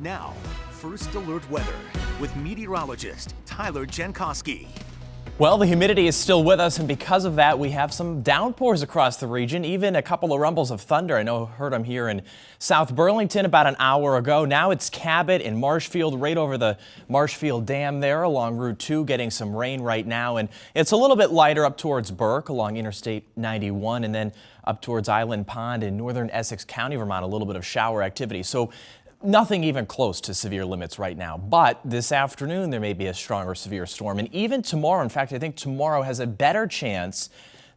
Now, First Alert Weather with meteorologist Tyler Jankowski. Well, the humidity is still with us, and because of that, we have some downpours across the region, even a couple of rumbles of thunder. I heard them here in South Burlington about an hour ago. Now it's Cabot and Marshfield, right over the Marshfield Dam there along Route 2, getting some rain right now. And it's a little bit lighter up towards Burke along Interstate 91, and then up towards Island Pond in northern Essex County, Vermont, a little bit of shower activity. So nothing even close to severe limits right now, but this afternoon there may be a stronger severe storm, and even tomorrow. In fact, I think tomorrow has a better chance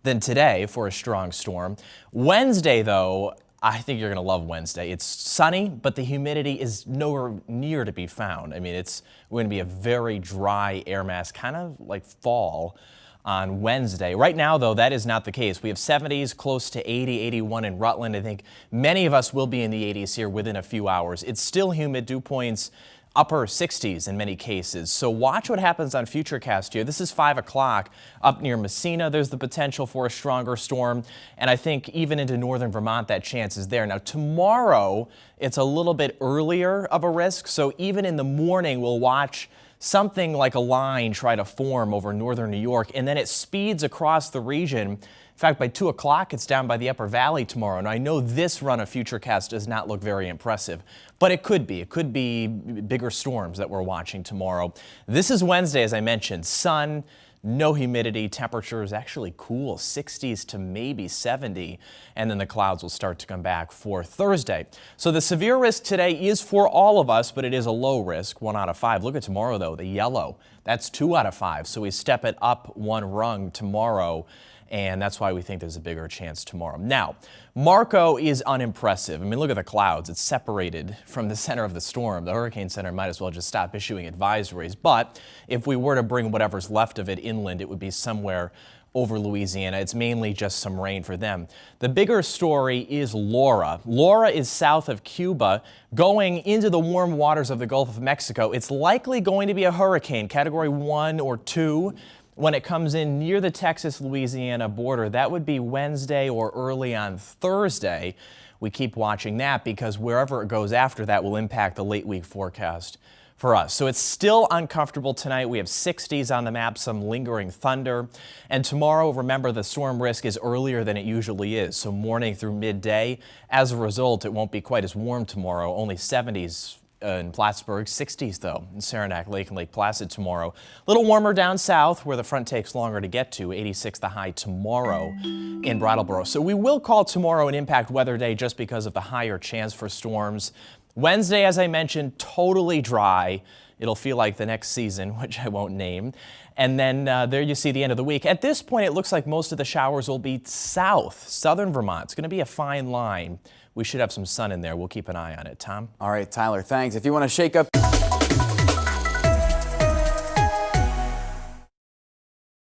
than today for a strong storm. Wednesday, though, I think you're going to love Wednesday. It's sunny, but the humidity is nowhere near to be found. I mean, it's going to be a very dry air mass, kind of like fall on Wednesday. Right now, though, that is not the case. We have 70s, close to 80, 81 in Rutland. I think many of us will be in the 80s here within a few hours. It's still humid, dew points upper 60s in many cases. So watch what happens on Futurecast here. This is 5 o'clock up near Messina. There's the potential for a stronger storm. And I think even into northern Vermont, that chance is there. Now, tomorrow, it's a little bit earlier of a risk. So even in the morning, we'll watch something like a line try to form over northern New York, and then it speeds across the region. In fact, by 2 o'clock, it's down by the Upper Valley tomorrow. And I know this run of Futurecast does not look very impressive, but it could be. It could be bigger storms that we're watching tomorrow. This is Wednesday, as I mentioned. Sun, no humidity, temperatures actually cool, 60s to maybe 70, and then the clouds will start to come back for Thursday. So the severe risk today is for all of us, but it is a low risk, 1 out of 5. Look at tomorrow, though, the yellow. That's 2 out of 5, so we step it up one rung tomorrow, and that's why we think there's a bigger chance tomorrow. Now, Marco is unimpressive. I mean, look at the clouds. It's separated from the center of the storm. The Hurricane Center might as well just stop issuing advisories. But if we were to bring whatever's left of it inland, it would be somewhere over Louisiana. It's mainly just some rain for them. The bigger story is Laura. Laura is south of Cuba, going into the warm waters of the Gulf of Mexico. It's likely going to be a hurricane, category 1 or 2. When it comes in near the Texas-Louisiana border. That would be Wednesday or early on Thursday. We keep watching that because wherever it goes after that will impact the late week forecast for us. So it's still uncomfortable tonight. We have 60s on the map, some lingering thunder. And tomorrow, remember, the storm risk is earlier than it usually is, so morning through midday. As a result, it won't be quite as warm tomorrow, only 70s in Plattsburgh, 60s though in Saranac Lake and Lake Placid tomorrow. A little warmer down south where the front takes longer to get to, 86 the high tomorrow in Brattleboro. So we will call tomorrow an impact weather day just because of the higher chance for storms. Wednesday, as I mentioned, totally dry. It'll feel like the next season, which I won't name. And then there you see the end of the week. At this point, it looks like most of the showers will be southern Vermont. It's going to be a fine line. We should have some sun in there. We'll keep an eye on it. Tom? All right, Tyler, thanks. If you want to shake up